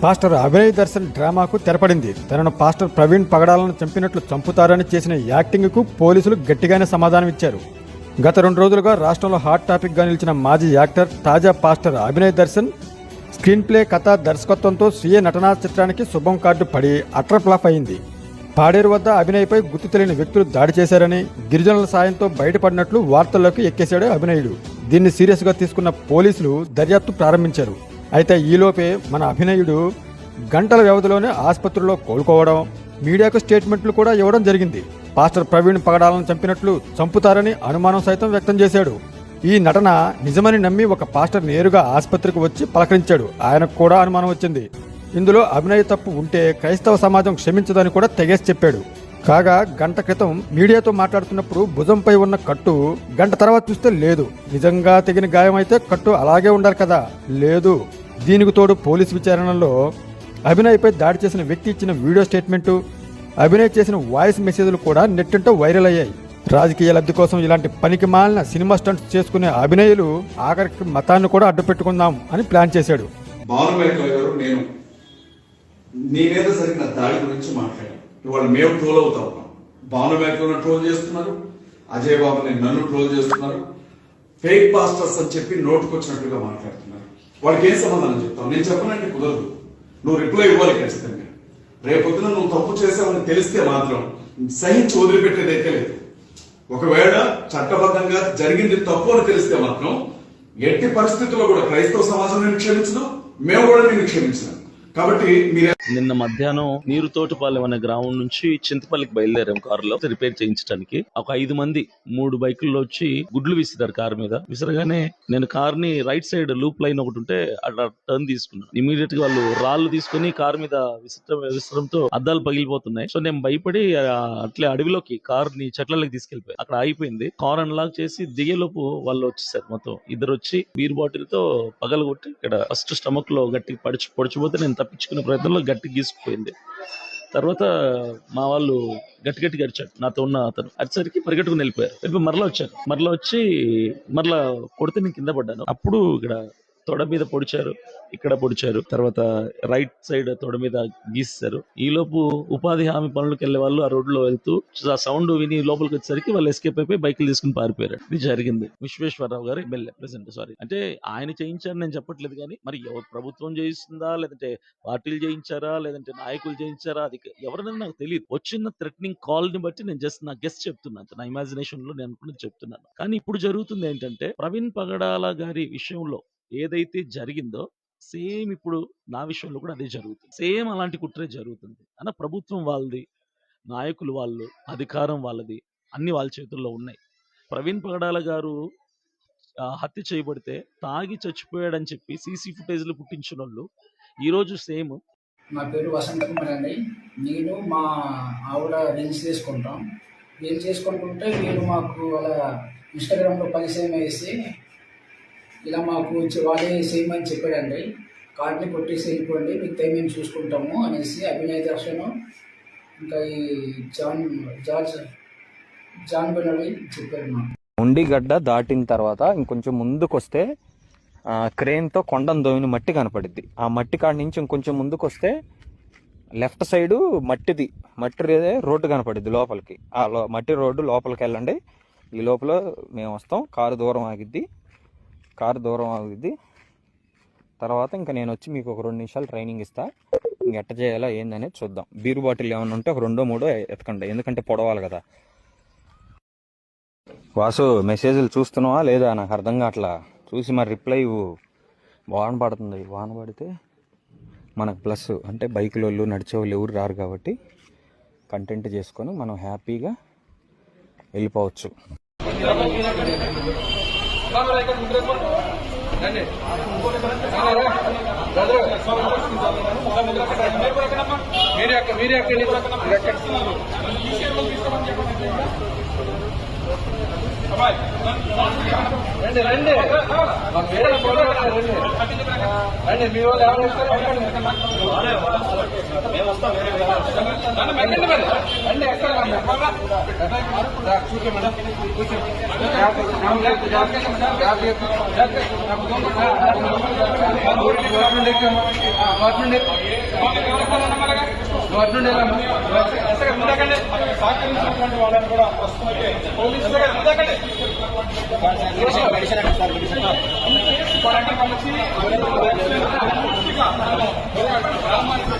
Pastor Abhinay Darshan డ్రామాకు తెరపడింది. తనను pastor Praveen పగడాలను చంపినట్లు చంపుతారని చేసిన యాక్టింగ్కు పోలీసులు గట్టిగానే సమాధానం ఇచ్చారు. గత 2 రోజులుగా రాష్ట్రంలో హాట్ టాపిక్గా నిలిచిన మాజీ యాక్టర్, తాజా pastor Abhinay Darshan screen play, కథ, దర్శకత్వంతో స్వీయ నటనా చిత్రానికి శుభం కార్డు పడి అట్టర్ ఫ్లాప్ అయింది. పాడేరు వద్ద అభినయ్పై గుర్తు తెలియని వ్యక్తులు దాడి చేశారని, గిరిజనుల సాయంతో బయటపడినట్లు వార్తల్లోకి ఎక్కేశాడు అభినయుడు. దీన్ని సీరియస్గా తీసుకున్న పోలీసులు దర్యాప్తు ప్రారంభించారు. అయితే ఈలోపే మన అభినయుడు గంటల వ్యవధిలోనే ఆసుపత్రిలో కోలుకోవడం, మీడియాకు స్టేట్మెంట్లు కూడా ఇవ్వడం జరిగింది. పాస్టర్ ప్రవీణ్ పగడాలను చంపుతారని అనుమానం సైతం వ్యక్తం చేశాడు. ఈ నటన నిజమని నమ్మి ఒక పాస్టర్ నేరుగా ఆసుపత్రికి వచ్చి పలకరించాడు. ఆయనకు కూడా అనుమానం వచ్చింది. ఇందులో అభినయ్ తప్పు ఉంటే క్రైస్తవ సమాజం క్షమించదని కూడా తెగేసి చెప్పాడు. కాగా గంట క్రితం మీడియాతో మాట్లాడుతున్నప్పుడు భుజంపై ఉన్న కట్టు గంట తర్వాత చూస్తే లేదు. నిజంగా తెగిన గాయం అయితే కట్టు అలాగే ఉండాలి కదా, లేదు. దీనికి తోడు పోలీసు విచారణలో అభినయ్పై దాడి చేసిన వ్యక్తి ఇచ్చిన వీడియో స్టేట్మెంటు, అభినయ్ చేసిన వాయిస్ మెసేజ్లు కూడా నెట్టింటో వైరల్ అయ్యాయి. రాజకీయ లబ్ధి కోసం ఇలాంటి పనికి మాలిన సినిమా స్టంట్స్ చేసుకునే అభినయులు ఆఖరికి మతాన్ని కూడా అడ్డు పెట్టుకుందాం అని ప్లాన్ చేశాడు. నేను నీ మీద జరిగిన దాడి గురించి మాట్లాడాను. ఇవాళ మేము ట్రోల్ అవుతా ఉన్నాం. భానుమేకలను ట్రోల్ చేస్తున్నారు, అజయ్ బాబుని నన్ను ట్రోల్ చేస్తున్నారు, ఫేక్ పాస్టర్స్ అని చెప్పి నోటుకొచ్చినట్టుగా మాట్లాడుతున్నారు. వాళ్ళకి ఏం సమాధానం చెప్తావు? నేను చెప్పనంటే కుదరదు. నువ్వు రిప్లై ఇవ్వాలి ఖచ్చితంగా. రేపొద్దున నువ్వు తప్పు చేసావని తెలిస్తే మాత్రం సహించి వదిలిపెట్టేదైతే లేదు. ఒకవేళ చట్టబద్ధంగా జరిగింది తప్పు అని తెలిస్తే మాత్రం ఎట్టి పరిస్థితుల్లో కూడా క్రైస్తవ సమాజం నేను క్షమించదు, మేము కూడా నేను క్షమించను. కాబట్టి నిన్న మధ్యాహ్నం నీరుతోటిపాలెం అనే గ్రామం నుంచి చింతపల్లికి బయలుదేరాం కారులో రిపేర్ చేయించడానికి. ఒక 5 మంది 3 బైకుల్లో వచ్చి గుడ్లు విసిరారు కారు మీద. విసరగానే నేను కార్ ని రైట్ సైడ్ లూప్ లైన్ ఒకటి ఉంటే అట్లా టర్న్ తీసుకున్నాను. ఇమీడియట్ గా వాళ్ళు రాళ్లు తీసుకుని కారు మీద విసరంతో అద్దాలు పగిలిపోతున్నాయి. సో నేను భయపడి అట్లే అడవిలోకి కార్ ని చెట్లలోకి తీసుకెళ్లిపోయి అక్కడ ఆగిపోయింది. కార్ అన్లాక్ చేసి దిగేలోపు వాళ్ళు వచ్చేసారు. మొత్తం 2 వచ్చి బీర్ బాటిల్ తో పగలగొట్టి ఇక్కడ ఫస్ట్ స్టమక్ లో గట్టి పొడిచిపోతే నేను తప్పించుకునే ప్రయత్నంలో గట్టి గీసుకుపోయింది. తర్వాత మా వాళ్ళు గట్టి గరిచాడు. నాతో ఉన్న అతను అరిసరికి పరిగెట్టుకుని వెళ్ళిపోయారు. మరలా వచ్చారు. మరలా వచ్చి మరలా కొడితే నేను కింద పడ్డాను. అప్పుడు ఇక్కడ తొడ మీద పొడిచారు, ఇక్కడ పొడిచారు. తర్వాత రైట్ సైడ్ తొడ మీద గీసారు. ఈ లోపు ఉపాధి హామీ పనులకు వెళ్లే వాళ్ళు ఆ రోడ్ లో వెళ్తూ ఆ సౌండ్ విని లోపలికి వచ్చేసరికి వాళ్ళు ఎస్కేప్ అయిపోయి బైకులు తీసుకుని పారిపోయారు. ఇది జరిగింది. విశ్వేశ్వరరావు గారు ఎమ్మెల్యే ప్రెసెంట్. సారీ అంటే ఆయన చేయించారని నేను చెప్పట్లేదు, కానీ మరి ఎవరు ప్రభుత్వం చేయిస్తుందా, లేదంటే పార్టీలు చేయించారా, లేదంటే నాయకులు చేయించారా, అది ఎవరినైనా నాకు తెలియదు. వచ్చిన థ్రెటనింగ్ కాల్ ని బట్టి నేను జస్ట్ నా గెస్ట్ చెప్తున్నాను, నా ఇమాజినేషన్ లో నేను అనుకున్నది చెప్తున్నాను. కానీ ఇప్పుడు జరుగుతుంది ఏంటంటే ప్రవీణ్ పగడాల గారి విషయంలో ఏదైతే జరిగిందో సేమ్ ఇప్పుడు నా విషయంలో కూడా అదే జరుగుతుంది. సేమ్ అలాంటి కుట్రే జరుగుతుంది. అన్న ప్రభుత్వం వాళ్ళది, నాయకులు వాళ్ళు, అధికారం వాళ్ళది, అన్ని వాళ్ళ చేతుల్లో ఉన్నాయి. ప్రవీణ్ పగడాల గారు హత్య చేయబడితే తాగి చచ్చిపోయాడని చెప్పి సీసీ ఫుటేజ్లు పుట్టించిన వాళ్ళు ఈరోజు సేమ్. నా పేరు వసంత కుమార్ అండి. నేను మా ఆవిడ రీల్స్ చేసుకుంటాం. రీల్స్ చేసుకుంటుంటే వీళ్ళు మాకు అలా ఇన్స్టాగ్రామ్లో పరిచయం వేసి ఇలా మాకు వాళ్ళే చేయమని చెప్పాడండి. కార్డుని కొట్టేసి వెళ్ళిపోండి, మీకు టైం మేము చూసుకుంటాము అనేసి అభినయ్ దర్శన్ ఇంకా ఈ జాన్ బెనడి చెప్పారు మాకు. ఉండిగడ్డ దాటిన తర్వాత ఇంకొంచెం ముందుకు వస్తే క్రేన్తో కొండను దోవిన మట్టి కనపడిద్ది. ఆ మట్టి కాడి నుంచి ఇంకొంచెం ముందుకు వస్తే లెఫ్ట్ సైడు మట్టి రోడ్డు కనపడిద్ది లోపలికి. ఆ మట్టి రోడ్డు లోపలికి వెళ్ళండి. ఈ లోపల మేము వస్తాం. కారు దూరం ఆగిద్ది. తర్వాత ఇంకా నేను వచ్చి మీకు ఒక 2 నిమిషాలు ట్రైనింగ్ ఇస్తా. ఎట్ట చేయాలా ఏందనేది చూద్దాం. బీరు బాటిల్ ఏమైనా ఉంటే ఒక 2-3 ఎతకండి, ఎందుకంటే పొడవాలి కదా. వాసు, మెసేజ్లు చూస్తున్నావా లేదా? నాకు అర్థం కావట్లా. చూసి మరి రిప్లై ఇవ్వు. వాన పడుతుంది. వాన పడితే మనకు ప్లస్, అంటే బైకుల వాళ్ళు నడిచే వాళ్ళు ఎవరు రారు కాబట్టి కంటెంట్ చేసుకొని మనం హ్యాపీగా వెళ్ళిపోవచ్చు. మీరే మీ వాళ్ళు ఎవరు వస్తారు రండి ఎక్కడ కూర్చో మేడం సహకరించినటువంటి వాళ్ళని కూడా ప్రస్తుతం పోలీసులు గ్రామానికి